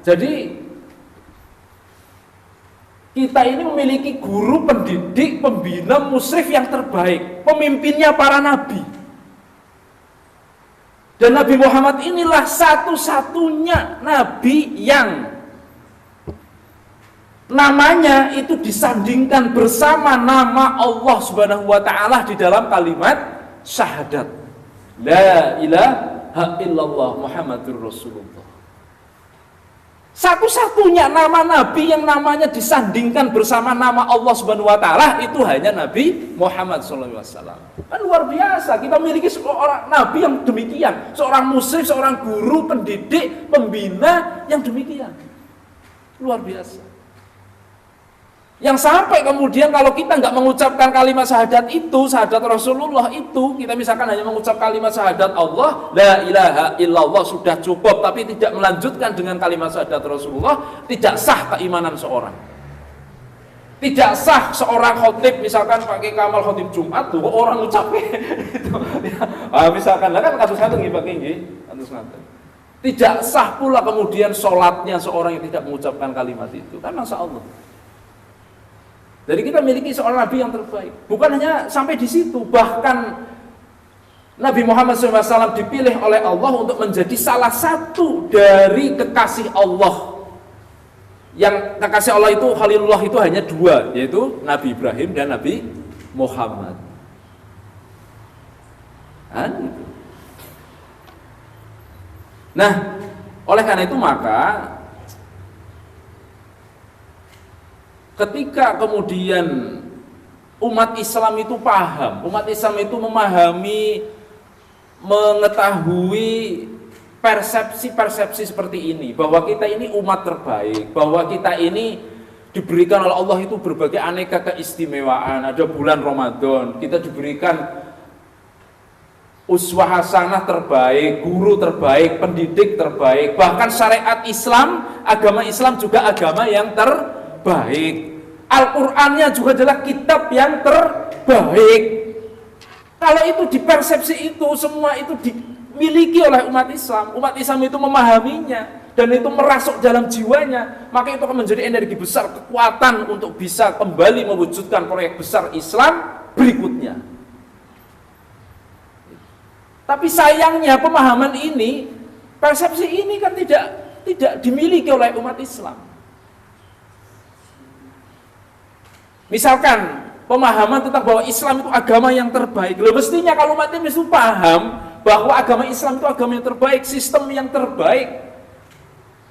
jadi kita ini memiliki guru pendidik, pembina, musrif yang terbaik, pemimpinnya para nabi. Dan Nabi Muhammad inilah satu-satunya nabi yang namanya itu disandingkan bersama nama Allah Subhanahu wa Ta'ala di dalam kalimat syahadat, la ilaha illallah Muhammadur Rasulullah. Satu-satunya nama nabi yang namanya disandingkan bersama nama Allah Subhanahu wa Ta'ala itu hanya Nabi Muhammad SAW. Kan luar biasa, kita memiliki seorang nabi yang demikian, seorang musrif, seorang guru, pendidik, pembina yang demikian. Luar biasa. Yang sampai kemudian kalau kita nggak mengucapkan kalimat syahadat itu, syahadat Rasulullah itu, kita misalkan hanya mengucap kalimat syahadat Allah, la ilaha illallah sudah cukup, tapi tidak melanjutkan dengan kalimat syahadat Rasulullah, tidak sah keimanan seorang. Tidak sah seorang khotib, misalkan pakai kamal khotib Jumat tuh orang ngucapnya itu. Misalkan kan kasus-kasus tidak sah pula kemudian sholatnya seorang yang tidak mengucapkan kalimat itu. Kan Masya Allah. Jadi kita miliki seorang nabi yang terbaik. Bukan hanya sampai di situ, bahkan Nabi Muhammad SAW dipilih oleh Allah untuk menjadi salah satu dari kekasih Allah. Yang kekasih Allah itu Khalilullah itu hanya dua, yaitu Nabi Ibrahim dan Nabi Muhammad. Nah, oleh karena itu maka ketika kemudian umat Islam itu paham, umat Islam itu memahami, mengetahui persepsi-persepsi seperti ini, bahwa kita ini umat terbaik, bahwa kita ini diberikan oleh Allah itu berbagai aneka keistimewaan. Ada bulan Ramadan, kita diberikan uswah hasanah terbaik, guru terbaik, pendidik terbaik, bahkan syariat Islam, agama Islam juga agama yang terbaik. Al-Qur'annya juga adalah kitab yang terbaik. Kalau itu dipersepsi itu, semua itu dimiliki oleh umat Islam. Umat Islam itu memahaminya dan itu merasuk dalam jiwanya, maka itu akan menjadi energi besar, kekuatan untuk bisa kembali mewujudkan proyek besar Islam berikutnya. Tapi sayangnya pemahaman ini, persepsi ini kan tidak dimiliki oleh umat Islam. Misalkan pemahaman tentang bahwa Islam itu agama yang terbaik. Loh, mestinya kalau umat Islam itu paham bahwa agama Islam itu agama yang terbaik, sistem yang terbaik,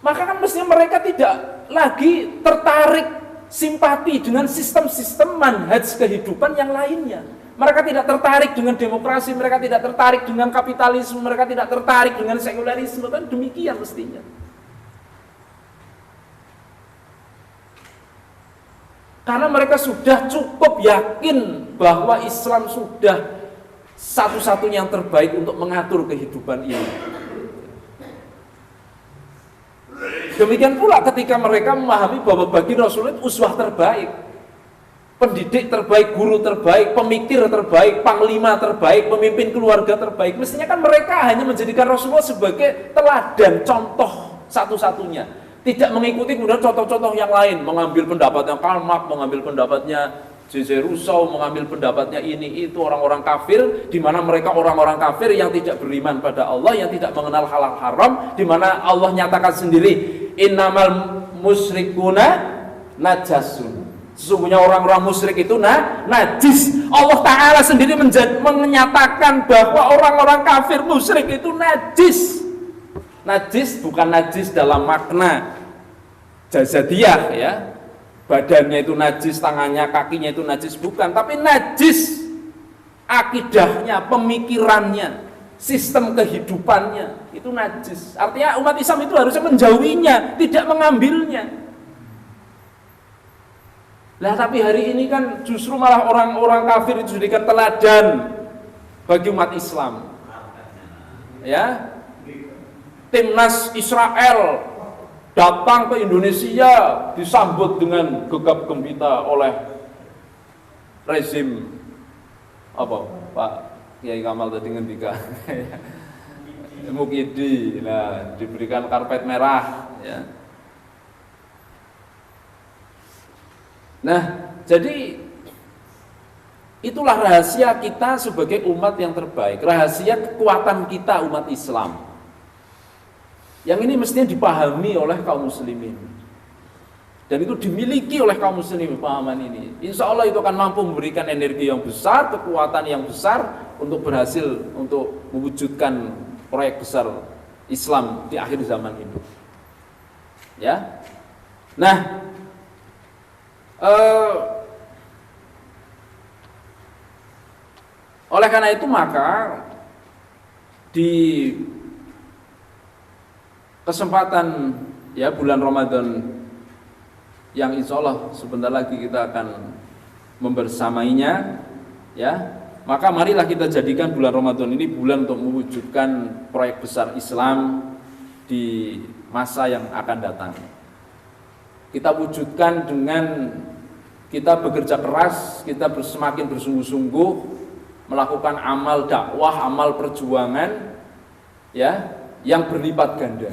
maka kan mestinya mereka tidak lagi tertarik simpati dengan sistem-sistem manhaj kehidupan yang lainnya. Mereka tidak tertarik dengan demokrasi, mereka tidak tertarik dengan kapitalisme, mereka tidak tertarik dengan sekularisme, kan demikian mestinya. Karena mereka sudah cukup yakin bahwa Islam sudah satu-satunya yang terbaik untuk mengatur kehidupan ini. Demikian pula ketika mereka memahami bahwa bagi Rasulullah itu uswah terbaik, pendidik terbaik, guru terbaik, pemikir terbaik, panglima terbaik, pemimpin keluarga terbaik. Mestinya kan mereka hanya menjadikan Rasulullah sebagai teladan, contoh satu-satunya. Tidak mengikuti kemudian contoh-contoh yang lain, mengambil pendapatnya Karl Marx, mengambil pendapatnya J.J. Rousseau, mengambil pendapatnya ini itu orang-orang kafir, di mana mereka orang-orang kafir yang tidak beriman pada Allah, yang tidak mengenal halal haram, di mana Allah nyatakan sendiri, innamal musyrikuna najasun. Sesungguhnya orang-orang musyrik itu najis. Allah Ta'ala sendiri menyatakan bahwa orang-orang kafir musyrik itu najis. Najis bukan najis dalam makna jazadiyah ya, badannya itu najis, tangannya, kakinya itu najis, bukan, tapi najis akidahnya, pemikirannya, sistem kehidupannya itu najis. Artinya umat Islam itu harusnya menjauhinya, tidak mengambilnya. Lah tapi hari ini kan justru malah orang-orang kafir itu dijadikan teladan bagi umat Islam. Ya, timnas Israel datang ke Indonesia disambut dengan gegap gempita oleh rezim apa Pak Kiai Kamal tadi ngendika Mukidi, nah diberikan karpet merah ya. Nah jadi itulah rahasia kita sebagai umat yang terbaik, rahasia kekuatan kita umat Islam. Yang ini mestinya dipahami oleh kaum muslimin. Dan itu dimiliki oleh kaum muslimin pemahaman ini. Insya Allah itu akan mampu memberikan energi yang besar, kekuatan yang besar untuk berhasil untuk mewujudkan proyek besar Islam di akhir zaman ini. Ya. Nah, oleh karena itu maka di kesempatan ya bulan Ramadan yang insya Allah sebentar lagi kita akan membersamainya ya, maka marilah kita jadikan bulan Ramadan ini bulan untuk mewujudkan proyek besar Islam di masa yang akan datang. Kita wujudkan dengan kita bekerja keras, kita semakin bersungguh-sungguh melakukan amal dakwah, amal perjuangan ya yang berlipat ganda.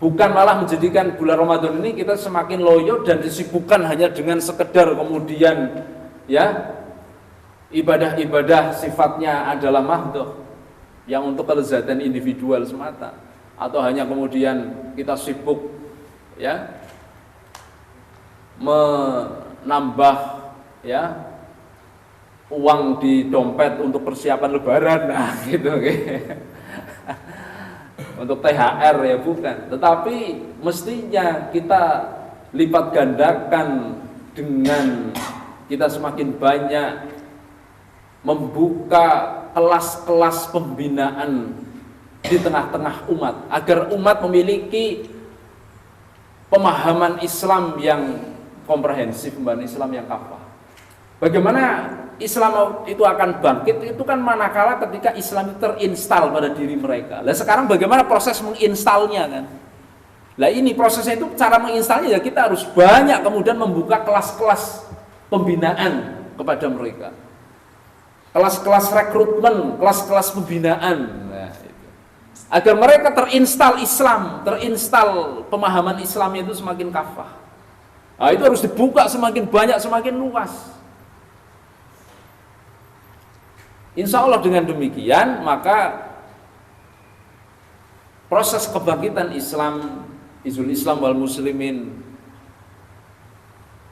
Bukan malah menjadikan bulan Ramadan ini kita semakin loyo dan disibukkan hanya dengan sekedar kemudian ya ibadah-ibadah sifatnya adalah mahdoh, yang untuk kelezatan individual semata, atau hanya kemudian kita sibuk ya menambah ya uang di dompet untuk persiapan lebaran, nah gitu untuk THR ya bukan, tetapi mestinya kita lipat gandakan dengan kita semakin banyak membuka kelas-kelas pembinaan di tengah-tengah umat, agar umat memiliki pemahaman Islam yang komprehensif, pemahaman Islam yang kafah. Bagaimana Islam itu akan bangkit, itu kan manakala ketika Islam itu terinstal pada diri mereka. Lah sekarang bagaimana proses menginstalnya kan? Lah ini prosesnya itu, cara menginstalnya ya kita harus banyak kemudian membuka kelas-kelas pembinaan kepada mereka. Kelas-kelas rekrutmen, kelas-kelas pembinaan. Nah, itu. Agar mereka terinstal Islam, terinstal pemahaman Islam itu semakin kafah. Nah, itu harus dibuka semakin banyak, semakin luas. Insya Allah dengan demikian maka proses kebangkitan Islam, Izul Islam wal Muslimin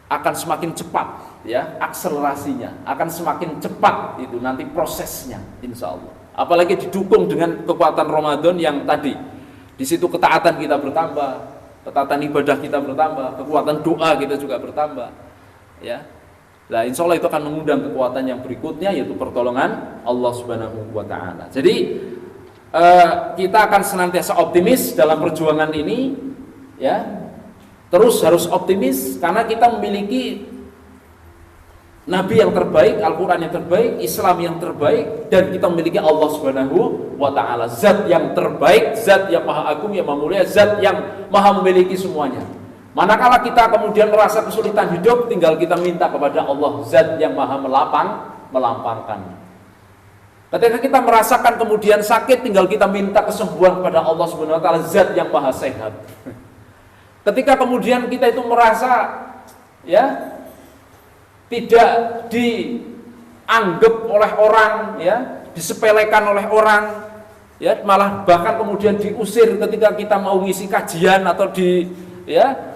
akan semakin cepat ya, akselerasinya akan semakin cepat itu nanti prosesnya insya Allah. Apalagi didukung dengan kekuatan Ramadan yang tadi di situ ketaatan kita bertambah, ketaatan ibadah kita bertambah, kekuatan doa kita juga bertambah ya. Nah, insya Allah itu akan mengundang kekuatan yang berikutnya, yaitu pertolongan Allah Subhanahu wa Ta'ala. Jadi kita akan senantiasa optimis dalam perjuangan ini, ya. Terus harus optimis karena kita memiliki Nabi yang terbaik, Al-Quran yang terbaik, Islam yang terbaik, dan kita memiliki Allah Subhanahu wa Ta'ala, Zat yang terbaik, Zat yang Maha Agung, yang Maha Mulia, Zat yang Maha memiliki semuanya. Manakala kita kemudian merasa kesulitan hidup, tinggal kita minta kepada Allah, Zat yang Maha melampangkan. Ketika kita merasakan kemudian sakit, tinggal kita minta kesembuhan kepada Allah Subhanahu wa Ta'ala, Zat yang Maha sehat. Ketika kemudian kita itu merasa ya tidak dianggap oleh orang, ya disepelekan oleh orang, ya malah bahkan kemudian diusir ketika kita mau ngisi kajian atau di ya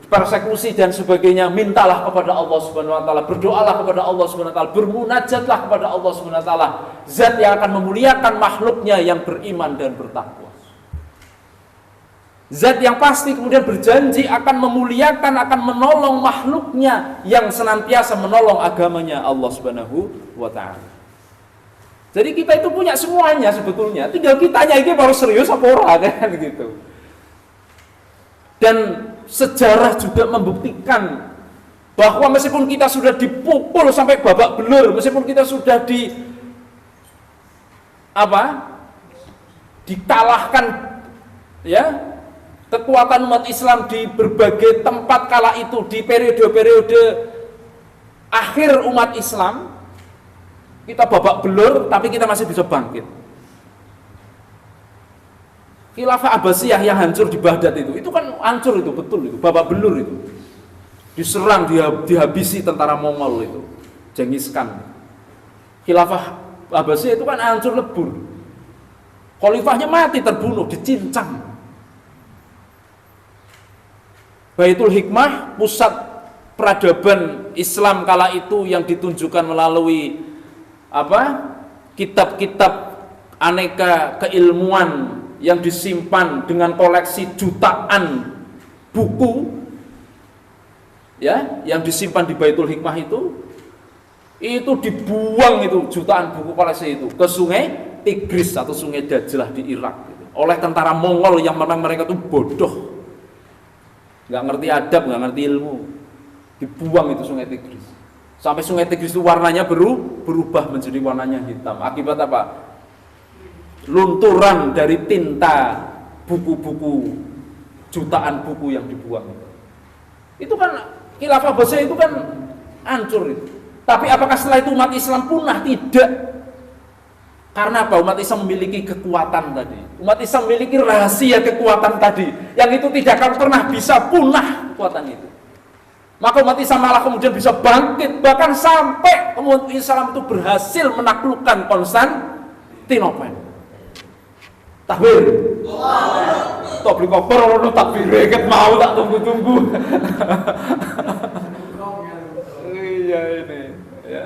persekusi dan sebagainya, mintalah kepada Allah Subhanahu wa Ta'ala, berdoalah kepada Allah Subhanahu wa Ta'ala, bermunajatlah kepada Allah Subhanahu wa Ta'ala, Zat yang akan memuliakan makhluknya yang beriman dan bertakwa. Zat yang pasti kemudian berjanji akan memuliakan, akan menolong makhluknya yang senantiasa menolong agamanya Allah Subhanahu wa Ta'ala. Jadi kita itu punya semuanya sebetulnya, tinggal kitanya ini baru serius apa ora kan gitu. Dan sejarah juga membuktikan bahwa meskipun kita sudah dipukul sampai babak belur, meskipun kita sudah dikalahkan ya kekuatan umat Islam di berbagai tempat kala itu, di periode-periode akhir umat Islam, kita babak belur tapi kita masih bisa bangkit. Khilafah Abbasiyah yang hancur di Baghdad itu kan hancur itu, betul itu, babak belur itu. Diserang, dihabisi tentara Mongol itu, Genghis Khan. Khilafah Abbasiyah itu kan hancur lebur. Khalifahnya mati, terbunuh, dicincang. Baitul Hikmah, pusat peradaban Islam kala itu yang ditunjukkan melalui kitab-kitab aneka keilmuan yang disimpan dengan koleksi jutaan buku ya, yang disimpan di Baitul Hikmah itu dibuang itu jutaan buku koleksi itu ke sungai Tigris atau sungai Dajlah di Irak gitu, oleh tentara Mongol yang memang mereka itu bodoh, nggak ngerti adab, nggak ngerti ilmu, dibuang itu sungai Tigris sampai sungai Tigris itu warnanya berubah menjadi warnanya hitam. Akibat apa? Lunturan dari tinta buku-buku, jutaan buku yang dibuang itu kan khilafah Abbasiyah itu kan hancur itu. Tapi apakah setelah itu umat Islam punah? Tidak. Karena apa? Umat Islam memiliki kekuatan tadi, umat Islam memiliki rahasia kekuatan tadi yang itu tidak akan pernah bisa punah kekuatan itu. Maka umat Islam malah kemudian bisa bangkit, bahkan sampai umat Islam itu berhasil menaklukkan Konstantinopel. Takbir. Tok beli koper ono takbir ket mau tak tunggu-tunggu. Iya ini, ya.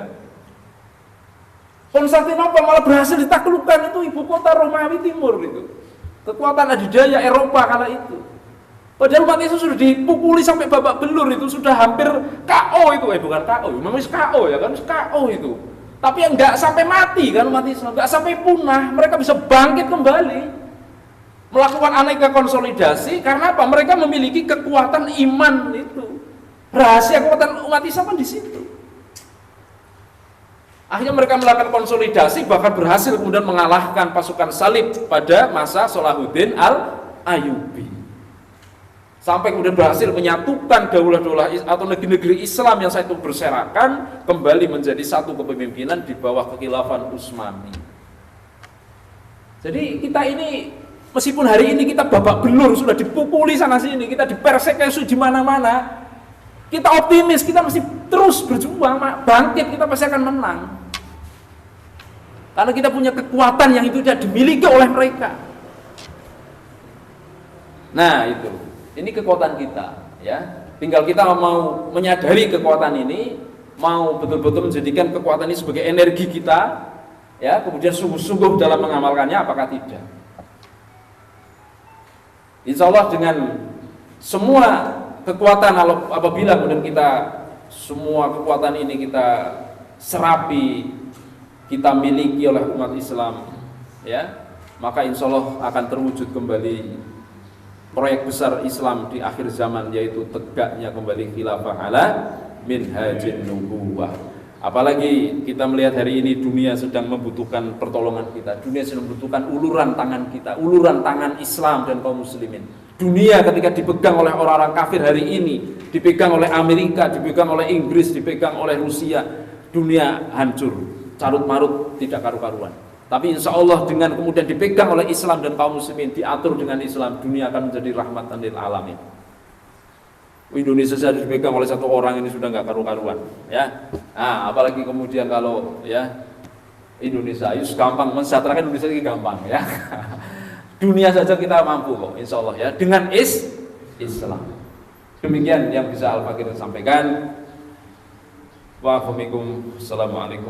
Konstantinopel malah berhasil ditaklukkan, itu ibu kota Romawi Timur itu. Kekuatan adidaya Eropa kala itu. Padahal umat Islam sudah dipukuli sampai babak belur, itu sudah hampir KO itu, bukan KO, memang KO ya kan, KO itu. Tapi enggak sampai mati kan umat Islam, enggak sampai punah, mereka bisa bangkit kembali. Melakukan aneka konsolidasi karena apa? Mereka memiliki kekuatan iman itu. Rahasia kekuatan umat Islam kan di situ. Akhirnya mereka melakukan konsolidasi, bahkan berhasil kemudian mengalahkan pasukan salib pada masa Salahuddin Al-Ayyubi. Sampai kemudian berhasil menyatukan daulah-daulah atau negeri-negeri Islam yang saat itu berserakan kembali menjadi satu kepemimpinan di bawah kekhilafan Utsmani. Jadi kita ini, meskipun hari ini kita babak belur, sudah dipukuli sana sini, kita dipersekusi di mana-mana, kita optimis, kita mesti terus berjuang, bangkit, kita pasti akan menang. Karena kita punya kekuatan yang itu tidak dimiliki oleh mereka. Nah itu. Ini kekuatan kita, ya. Tinggal kita mau menyadari kekuatan ini, mau betul-betul menjadikan kekuatan ini sebagai energi kita, ya. Kemudian sungguh-sungguh dalam mengamalkannya, apakah tidak? Insya Allah dengan semua kekuatan, apabila kemudian kita semua kekuatan ini kita serapi, kita miliki oleh umat Islam, ya, maka insya Allah akan terwujud kembali proyek besar Islam di akhir zaman, yaitu tegaknya kembali khilafah ala minhajin nubuwah. Apalagi kita melihat hari ini dunia sedang membutuhkan pertolongan kita, dunia sedang membutuhkan uluran tangan kita, uluran tangan Islam dan kaum muslimin. Dunia ketika dipegang oleh orang-orang kafir hari ini, dipegang oleh Amerika, dipegang oleh Inggris, dipegang oleh Rusia, dunia hancur, carut marut, tidak karu-karuan. Tapi insya Allah dengan kemudian dipegang oleh Islam dan kaum muslimin, diatur dengan Islam, dunia akan menjadi rahmatan lil alamin. Indonesia saja dipegang oleh satu orang ini sudah nggak karu-karuan, ya. Nah, apalagi kemudian kalau ya Indonesia, gampang mensejahterakan Indonesia ini gampang, ya. Dunia saja kita mampu kok, insya Allah, ya, dengan Islam. Demikian yang bisa Al-Fakir sampaikan. Assalamualaikum.